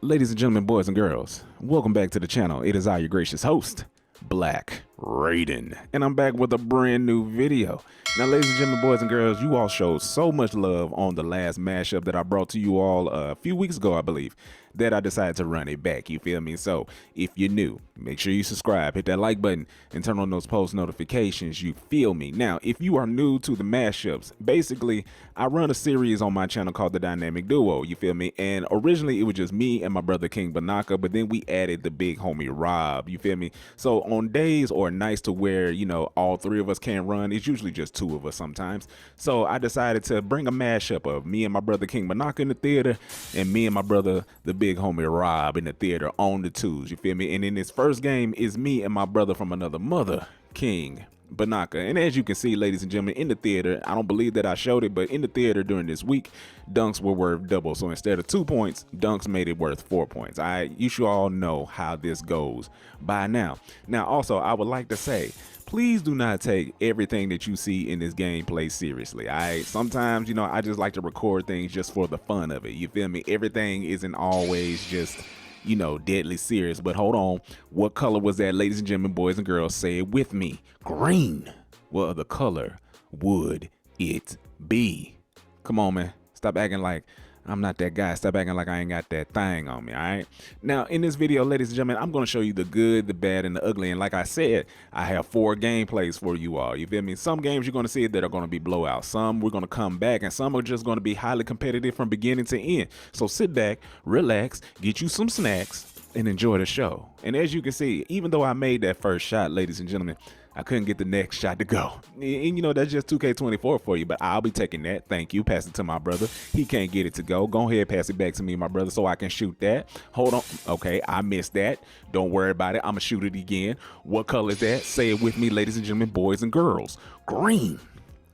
Ladies and gentlemen, boys and girls, welcome back to the channel. It is I, your gracious host, Black Raiden, and I'm back with a brand new video. Now, ladies and gentlemen, boys and girls, you all showed so much love on the last mashup that I brought to you all a few weeks ago, I believe, that I decided to run it back, you feel me? So, if you're new, make sure you subscribe, hit that like button, and turn on those post notifications, you feel me? Now, if you are new to the mashups, basically, I run a series on my channel called The Dynamic Duo, you feel me? And originally, it was just me and my brother King Banaka, but then we added the big homie Rob, you feel me? So, on days or nights to where, you know, all three of us can't run, it's usually just two of us sometimes. So, I decided to bring a mashup of me and my brother King Banaka in the theater, and me and my brother, the big homie Rob, in the theater on the twos, you feel me? And in this first game is me and my brother from another mother, King Banaka. And as you can see, ladies and gentlemen, in the theater, I don't believe that I showed it, but in the theater during this week, dunks were worth double. So instead of 2 points, dunks made it worth 4 points. You should all know how this goes by now. Now, also, I would like to say, please do not take everything that you see in this gameplay seriously. Sometimes, you know, I just like to record things just for the fun of it. You feel me? Everything isn't always just, you know, deadly serious. But hold on, what color was that, ladies and gentlemen, boys and girls? Say it with me. Green. What other color would it be? Come on, man. Stop acting like I'm not that guy. Stop acting like I ain't got that thing on me, all right? Now, in this video, ladies and gentlemen, I'm going to show you the good, the bad, and the ugly. And like I said, I have 4 gameplays for you all. You feel me? Some games you're going to see that are going to be blowouts. Some we're going to come back, and some are just going to be highly competitive from beginning to end. So sit back, relax, get you some snacks, and enjoy the show. And as you can see, even though I made that first shot, ladies and gentlemen, I couldn't get the next shot to go. And you know, that's just 2K24 for you, but I'll be taking that. Thank you. Pass it to my brother. He can't get it to go. Go ahead, pass it back to me, my brother, so I can shoot that. Hold on. Okay, I missed that. Don't worry about it. I'm gonna shoot it again. What color is that? Say it with me, ladies and gentlemen, boys and girls. Green.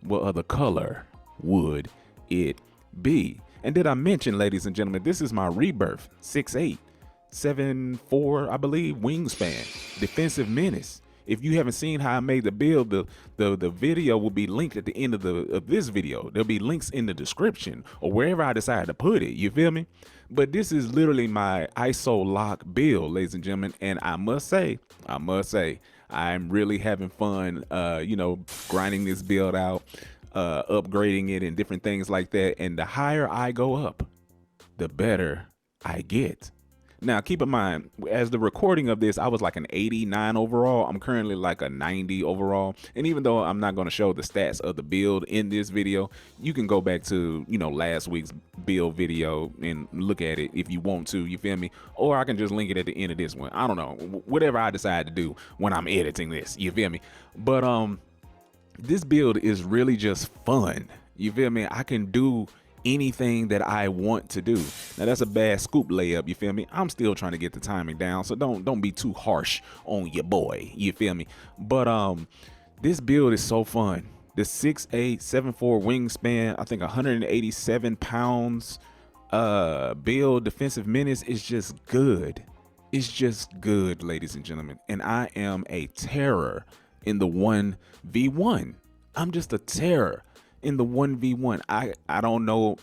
What other color would it be? And did I mention, ladies and gentlemen, this is my rebirth. 6'8", 7'4", I believe, wingspan, defensive menace. If you haven't seen how I made the build, the video will be linked at the end of this video. There'll be links in the description or wherever I decide to put it. You feel me? But this is literally my ISO lock build, ladies and gentlemen. And I must say, I'm really having fun, you know, grinding this build out, upgrading it and different things like that. And the higher I go up, the better I get. Now, keep in mind, as the recording of this, I was like an 89 overall. I'm currently like a 90 overall. And even though I'm not going to show the stats of the build in this video, you can go back to, you know, last week's build video and look at it if you want to, you feel me? Or I can just link it at the end of this one. I don't know, whatever I decide to do when I'm editing this, you feel me? But this build is really just fun, you feel me? I can do anything that I want to do. Now, that's a bad scoop layup, you feel me? I'm still trying to get the timing down, so don't be too harsh on your boy, you feel me? But this build is so fun. The 6'8", 7'4" wingspan, I think 187 pounds build, defensive menace is just good. It's just good, ladies and gentlemen. And I am a terror in the 1v1. I'm just a terror in the 1v1. I don't know,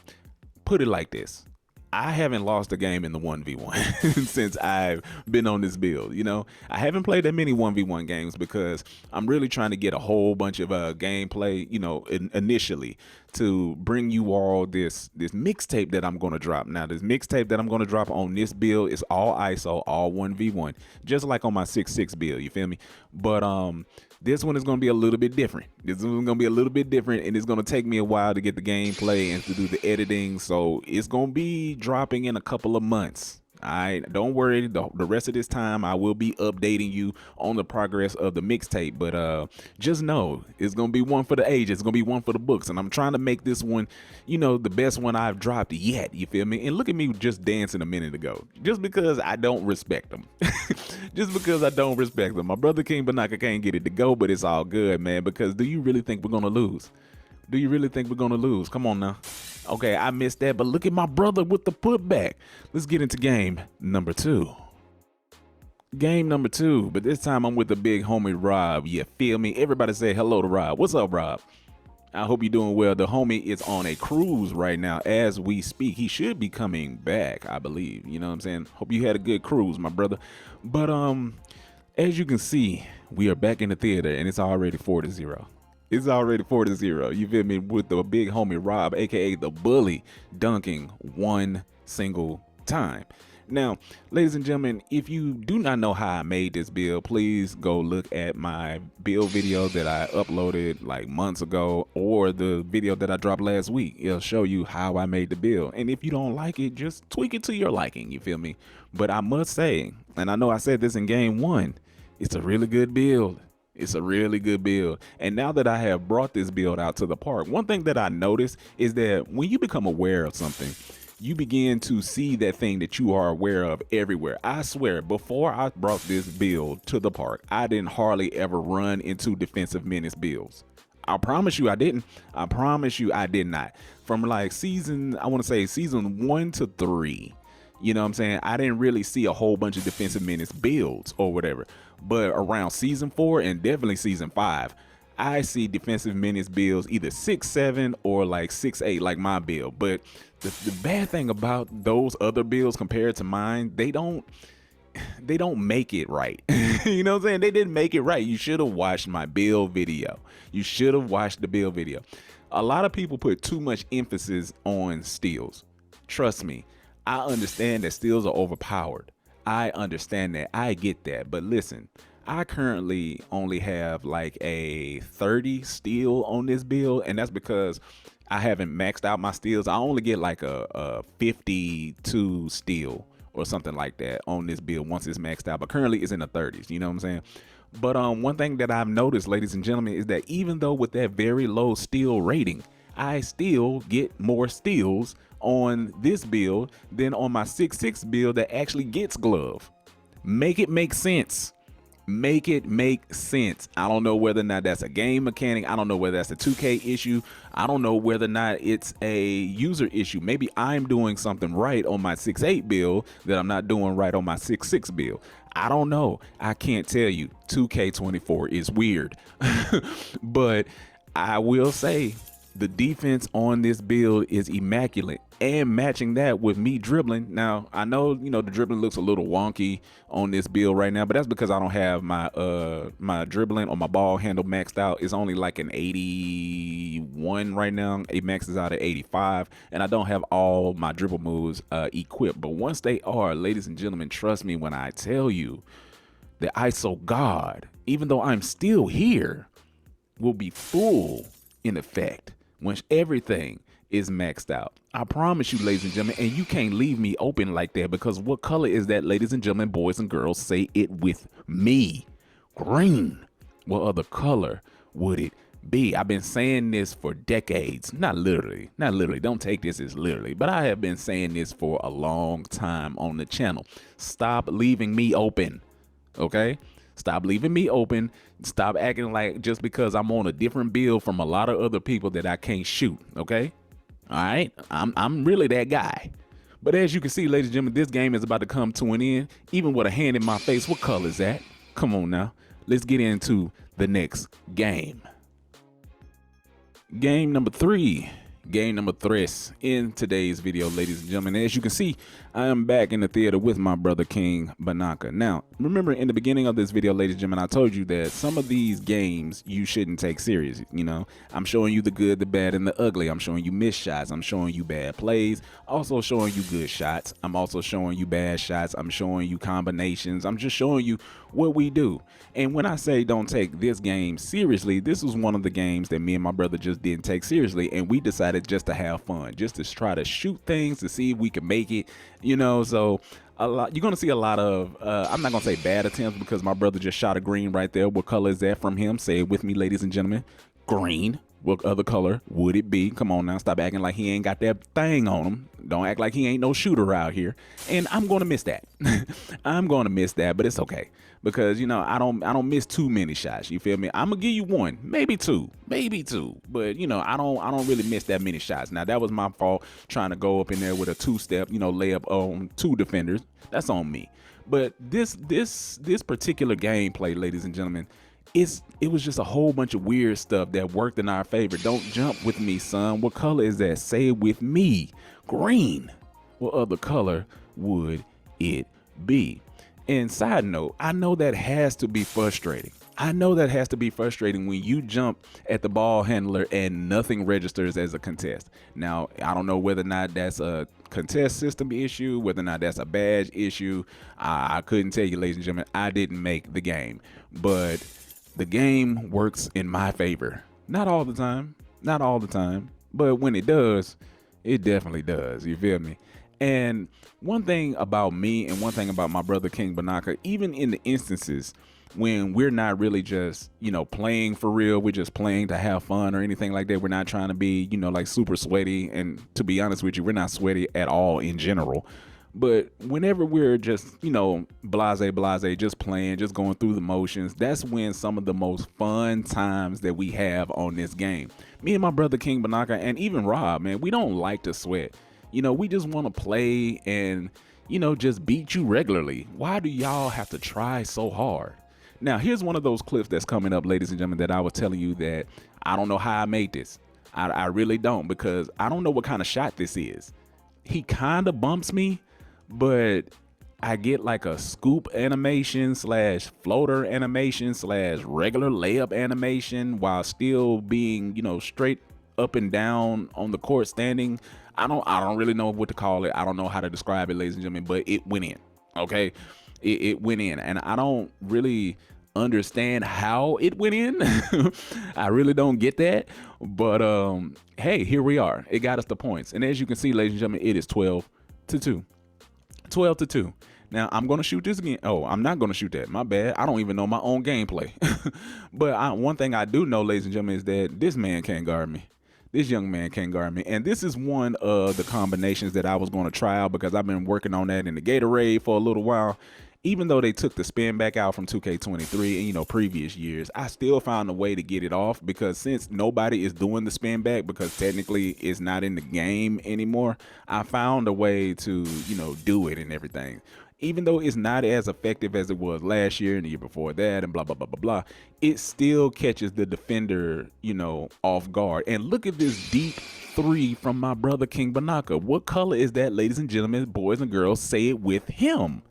put it like this. I haven't lost a game in the 1v1 since I've been on this build. You know, I haven't played that many 1v1 games because I'm really trying to get a whole bunch of gameplay, you know, initially to bring you all this mixtape that I'm going to drop. Now, this mixtape that I'm going to drop on this build is all ISO, all 1v1, just like on my 6.6 build, you feel me? But this one is going to be a little bit different. This one is going to be a little bit different, and it's going to take me a while to get the gameplay and to do the editing. So it's going to be dropping in a couple of months. Don't worry. The rest of this time, I will be updating you on the progress of the mixtape. But just know it's going to be one for the ages. It's going to be one for the books. And I'm trying to make this one, you know, the best one I've dropped yet. You feel me? And look at me just dancing a minute ago. Just because I don't respect them. Just because I don't respect them. My brother King Banaka can't get it to go, but it's all good, man. Because do you really think we're going to lose? Do you really think we're going to lose? Come on now. Okay, I missed that, but look at my brother with the putback. Let's get into game number 2. Game number 2, but this time I'm with the big homie Rob. You feel me? Everybody say hello to Rob. What's up, Rob? I hope you're doing well. The homie is on a cruise right now as we speak. He should be coming back, I believe. You know what I'm saying? Hope you had a good cruise, my brother. But as you can see, we are back in the theater and it's already 4-0. It's already 4-0. You feel me? With the big homie Rob, aka the bully, dunking one single time. Now, ladies and gentlemen, if you do not know how I made this build, please go look at my build video that I uploaded like months ago, or the video that I dropped last week. It'll show you how I made the build. And if you don't like it, just tweak it to your liking, you feel me? But I must say, and I know I said this in game one, it's a really good build. It's a really good build. And now that I have brought this build out to the park, one thing that I noticed is that when you become aware of something, you begin to see that thing that you are aware of everywhere. I swear, before I brought this build to the park, I didn't hardly ever run into defensive menace builds. I promise you I didn't. I promise you I did not. From like I want to say season 1 to 3, you know what I'm saying? I didn't really see a whole bunch of defensive menace builds or whatever. But around season 4 and definitely season 5, I see defensive menace builds either 6-7 or like 6-8, like my build. But the bad thing about those other builds compared to mine, they don't make it right. You know what I'm saying? They didn't make it right. You should have watched my build video. You should have watched the build video. A lot of people put too much emphasis on steals. Trust me, I understand that steals are overpowered. I understand that. I get that. But listen, I currently only have like a 30 steal on this build, and that's because I haven't maxed out my steals. I only get like a 52 steal or something like that on this build once it's maxed out, but currently it's in the 30s, you know what I'm saying? But one thing that I've noticed, ladies and gentlemen, is that even though with that very low steal rating, I still get more steals on this build than on my 6-6 build that actually gets glove. Make it make sense. Make it make sense. I don't know whether or not that's a game mechanic. I don't know whether that's a 2K issue. I don't know whether or not it's a user issue. Maybe I'm doing something right on my 6-8 build that I'm not doing right on my 6-6 build. I don't know. I can't tell you. 2K24 is weird. But I will say the defense on this build is immaculate, and matching that with me dribbling. Now, I know, you know, the dribbling looks a little wonky on this build right now, but that's because I don't have my my dribbling or my ball handle maxed out. It's only like an 81 right now. It maxes out at 85, and I don't have all my dribble moves equipped. But once they are, ladies and gentlemen, trust me when I tell you that ISO God, even though I'm still here, will be full in effect once everything is maxed out. I promise you, ladies and gentlemen, and you can't leave me open like that, because what color is that, ladies and gentlemen, boys and girls? Say it with me. Green. What other color would it be? I've been saying this for decades. Not literally. Don't take this as literally, but I have been saying this for a long time on the channel. Stop leaving me open. Okay? Stop leaving me open. Stop acting like just because I'm on a different build from a lot of other people that I can't shoot. Okay? All right? I'm really that guy. But as you can see, ladies and gentlemen, this game is about to come to an end, even with a hand in my face. What color is that? Come on now. Let's get into the next game. Game number 3. Game number 3 in today's video, ladies and gentlemen. As you can see, I am back in the theater with my brother King Banaka. Now, remember in the beginning of this video, ladies and gentlemen, I told you that some of these games you shouldn't take serious. You know, I'm showing you the good, the bad, and the ugly. I'm showing you missed shots. I'm showing you bad plays. Also showing you good shots. I'm also showing you bad shots. I'm showing you combinations. I'm just showing you what we do. And when I say don't take this game seriously, this was one of the games that me and my brother just didn't take seriously, and we decided just to have fun, just to try to shoot things to see if we can make it, you know. So you're gonna see a lot of I'm not gonna say bad attempts, because my brother just shot a green right there. What color is that from him? Say it with me, ladies and gentlemen. Green. What other color would it be? Come on now, stop acting like he ain't got that thing on him. Don't act like he ain't no shooter out here. And I'm gonna miss that. I'm gonna miss that, but it's okay, because you know I don't miss too many shots. You feel me? I'm gonna give you one, maybe two, but you know I don't really miss that many shots. Now that was my fault, trying to go up in there with a 2-step, you know, layup on 2 defenders. That's on me. But this particular gameplay, ladies and gentlemen, it was just a whole bunch of weird stuff that worked in our favor. Don't jump with me, son. What color is that? Say it with me. Green. What other color would it be? And side note, I know that has to be frustrating. I know that has to be frustrating when you jump at the ball handler and nothing registers as a contest. Now, I don't know whether or not that's a contest system issue, whether or not that's a badge issue. I couldn't tell you, ladies and gentlemen. I didn't make the game, but the game works in my favor. Not all the time, but when it does, it definitely does. You feel me? And one thing about me and one thing about my brother King Banaka, even in the instances when we're not really just, playing for real, we're just playing to have fun or anything like that. We're not trying to be, like super sweaty. And to be honest with you, we're not sweaty at all in general. But whenever we're just, blase, just playing, just going through the motions, that's when some of the most fun times that we have on this game. Me and my brother King Banaka and even Rob, man, we don't like to sweat. We just want to play and, just beat you regularly. Why do y'all have to try so hard? Now, here's one of those clips that's coming up, ladies and gentlemen, that I was telling you that I don't know how I made this. I really don't, because I don't know what kind of shot this is. He kind of bumps me, but I get like a scoop animation / floater animation / regular layup animation while still being, straight up and down on the court standing. I don't really know what to call it. I don't know how to describe it, ladies and gentlemen, but it went in. Okay. It went in, and I don't really understand how it went in. I really don't get that, but hey, here we are. It got us the points, and as you can see, ladies and gentlemen, it is 12-2. 12-2. Now I'm gonna shoot this again. Oh, I'm not gonna shoot that. My bad. I don't even know my own gameplay. But one thing I do know, ladies and gentlemen, is that this man can't guard me. This young man can't guard me. And this is one of the combinations that I was going to try out, because I've been working on that in the Gatorade for a little while. Even though they took the spin back out from 2K23 and, previous years, I still found a way to get it off, because since nobody is doing the spin back, because technically it's not in the game anymore, I found a way to, do it and everything. Even though it's not as effective as it was last year and the year before that and blah, blah, blah, blah, blah, it still catches the defender, off guard. And look at this deep three from my brother King Banaka. What color is that, ladies and gentlemen, boys and girls? Say it with him.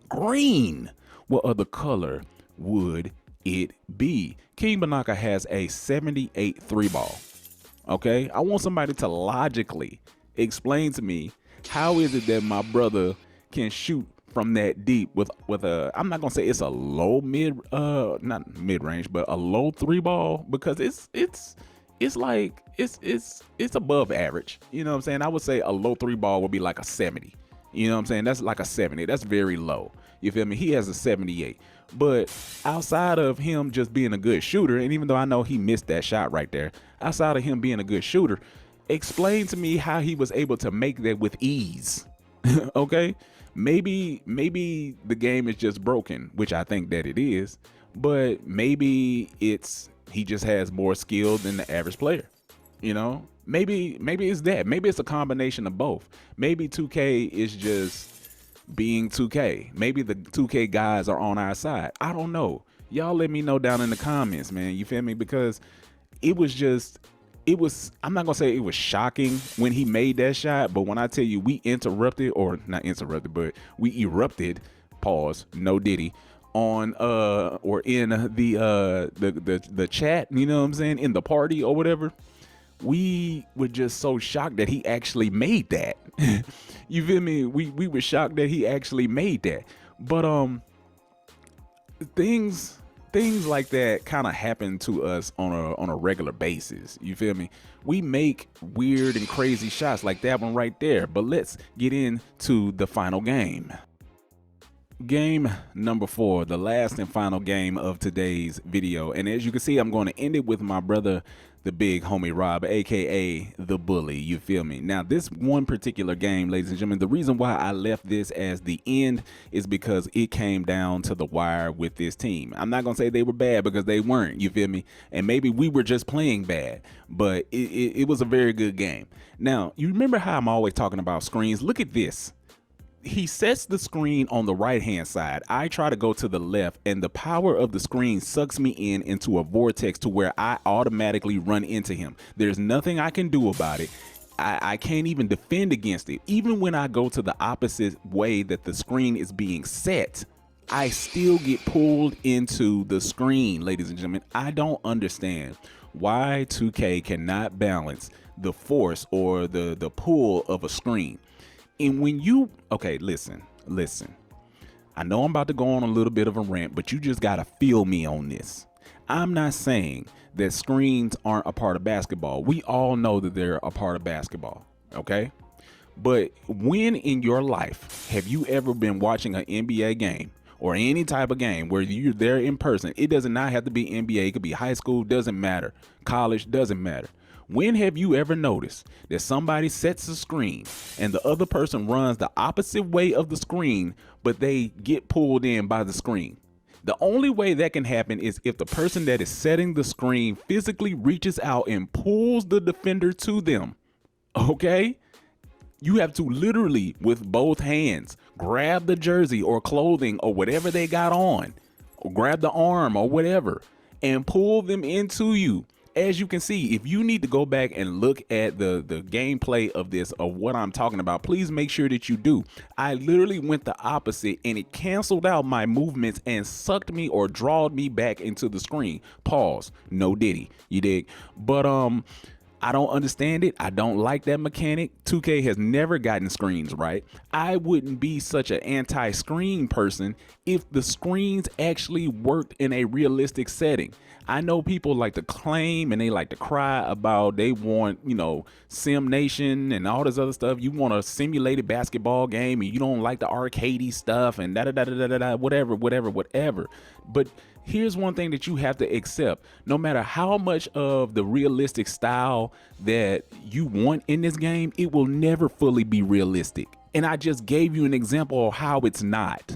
Green. What other color would it be? King Banaka has a 78 three ball. Okay, I want somebody to logically explain to me, how is it that my brother can shoot from that deep with a, I'm not gonna say it's a low not mid range, but a low three ball, because it's like it's above average. You know what I'm saying? I would say a low three ball would be like a 70. You know what I'm saying? That's like a 70. That's very low. You feel me? He has a 78. But outside of him just being a good shooter, and even though I know he missed that shot right there, outside of him being a good shooter, explain to me how he was able to make that with ease. Okay? Maybe the game is just broken, which I think that it is, but maybe he just has more skill than the average player. Maybe it's that. Maybe it's a combination of both. Maybe 2K is just being 2K. Maybe the 2K guys are on our side. I don't know. Y'all let me know down in the comments, man. You feel me? Because I'm not gonna say it was shocking when he made that shot, but when I tell you we interrupted, or not interrupted, but we erupted, pause, no diddy, on or in the chat, you know what I'm saying, in the party or whatever. We were just so shocked that he actually made that. You feel me? We were shocked that he actually made that. But things like that kind of happen to us on a regular basis. You feel me? We make weird and crazy shots like that one right there. But let's get into the final game. Game number 4, the last and final game of today's video. And as you can see, I'm going to end it with my brother, the big homie Rob, aka the bully. You feel me? Now, this one particular game, ladies and gentlemen, the reason why I left this as the end is because it came down to the wire with this team. I'm not gonna say they were bad, because they weren't. You feel me? And maybe we were just playing bad, but it was a very good game. Now, you remember how I'm always talking about screens? Look at this. he sets the screen on the right hand side. I try to go to the left, and the power of the screen sucks me into a vortex to where I automatically run into him. There's nothing I can do about it. I can't even defend against it. Even when I go to the opposite way that the screen is being set, I still get pulled into the screen, ladies and gentlemen. I don't understand why 2K cannot balance the force or the pull of a screen. And when you, okay, listen. I know I'm about to go on a little bit of a rant, but you just gotta feel me on this. I'm not saying that screens aren't a part of basketball. We all know that they're a part of basketball, okay? But when in your life have you ever been watching an NBA game or any type of game where you're there in person? It does not have to be NBA. It could be high school, doesn't matter. College, doesn't matter. When have you ever noticed that somebody sets a screen and the other person runs the opposite way of the screen, but they get pulled in by the screen? The only way that can happen is if the person that is setting the screen physically reaches out and pulls the defender to them. Okay? You have to literally, with both hands, grab the jersey or clothing or whatever they got on, or grab the arm or whatever, and pull them into you. As you can see, if you need to go back and look at the gameplay of this, of what I'm talking about, please make sure that you do. I literally went the opposite, and it canceled out my movements and sucked me or drawed me back into the screen. Pause. No diddy. You dig? But I don't understand it. I don't like that mechanic. 2K has never gotten screens right. I wouldn't be such an anti-screen person if the screens actually worked in a realistic setting. I know people like to claim and they like to cry about they want, you know, Sim Nation and all this other stuff. You want a simulated basketball game and you don't like the arcadey stuff and whatever. But here's one thing that you have to accept. No matter how much of the realistic style that you want in this game, it will never fully be realistic. And I just gave you an example of how it's not.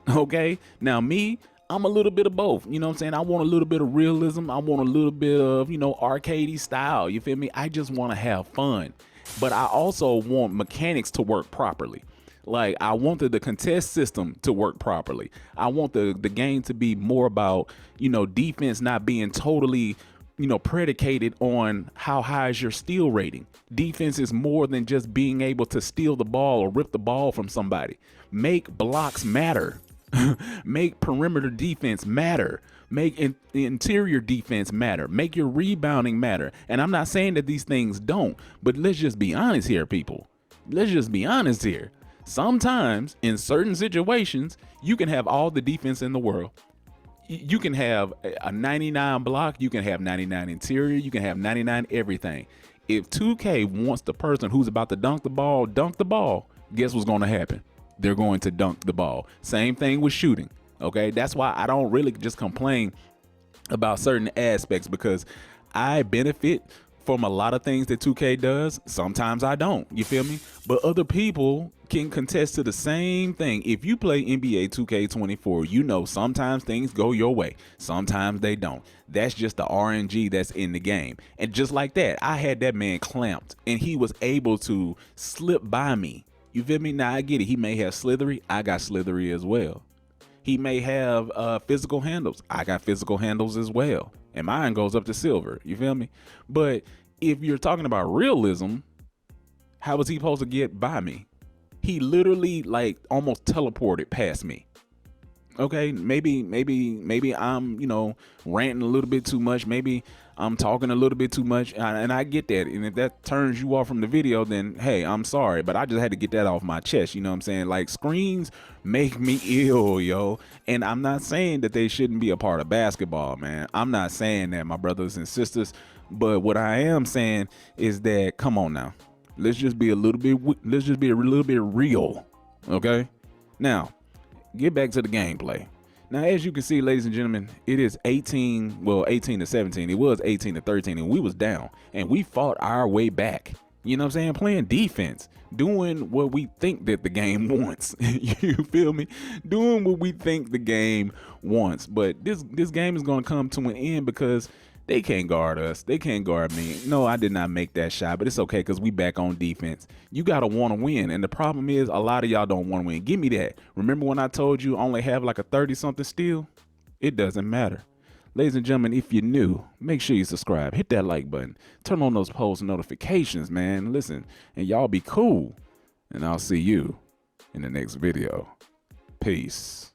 Okay? Now me, I'm a little bit of both. You know what I'm saying? I want a little bit of realism. I want a little bit of, you know, arcadey style. You feel me? I just want to have fun. But I also want mechanics to work properly. Like, I want the contest system to work properly. I want the game to be more about, you know, defense not being totally, you know, predicated on how high is your steal rating. Defense is more than just being able to steal the ball or rip the ball from somebody. Make blocks matter. Make perimeter defense matter. Make interior defense matter. Make your rebounding matter. And I'm not saying that these things don't, but let's just be honest here, people. Let's just be honest here. Sometimes in certain situations, you can have all the defense in the world. You can have a 99 block. You can have 99 interior. You can have 99 everything. If 2K wants the person who's about to dunk the ball, guess what's going to happen? They're going to dunk the ball. Same thing with shooting. Okay, that's why I don't really just complain about certain aspects, because I benefit from a lot of things that 2K does. Sometimes I don't. You feel me? But other people can contest to the same thing. If you play NBA 2K24, you know sometimes things go your way. Sometimes they don't. That's just the RNG that's in the game. And just like that, I had that man clamped and he was able to slip by me. You feel me? Now I get it. He may have slithery. I got slithery as well. He may have physical handles. I got physical handles as well. And mine goes up to silver. You feel me? But if you're talking about realism, how was he supposed to get by me? He literally like almost teleported past me. Okay, maybe I'm, you know, ranting a little bit too much. Maybe I'm talking a little bit too much, and I get that. And if that turns you off from the video, then hey, I'm sorry, but I just had to get that off my chest. You know what I'm saying? Like, screens make me ill, yo. And I'm not saying that they shouldn't be a part of basketball, man. I'm not saying that, my brothers and sisters. But what I am saying is that, come on now, let's just be a little bit real, okay? Now, get back to the gameplay. Now, as you can see, ladies and gentlemen, it is 18 to 17. It was 18 to 13, and we was down, and we fought our way back. You know what I'm saying? Playing defense, doing what we think that the game wants. You feel me? Doing what we think the game wants. But this game is going to come to an end because They can't guard us. They can't guard me. No, I did not make that shot, but it's okay because we back on defense. You got to want to win. And the problem is a lot of y'all don't want to win. Give me that. Remember when I told you only have like a 30-something steal? It doesn't matter. Ladies and gentlemen, if you're new, make sure you subscribe. Hit that like button. Turn on those post notifications, man. Listen, and y'all be cool. And I'll see you in the next video. Peace.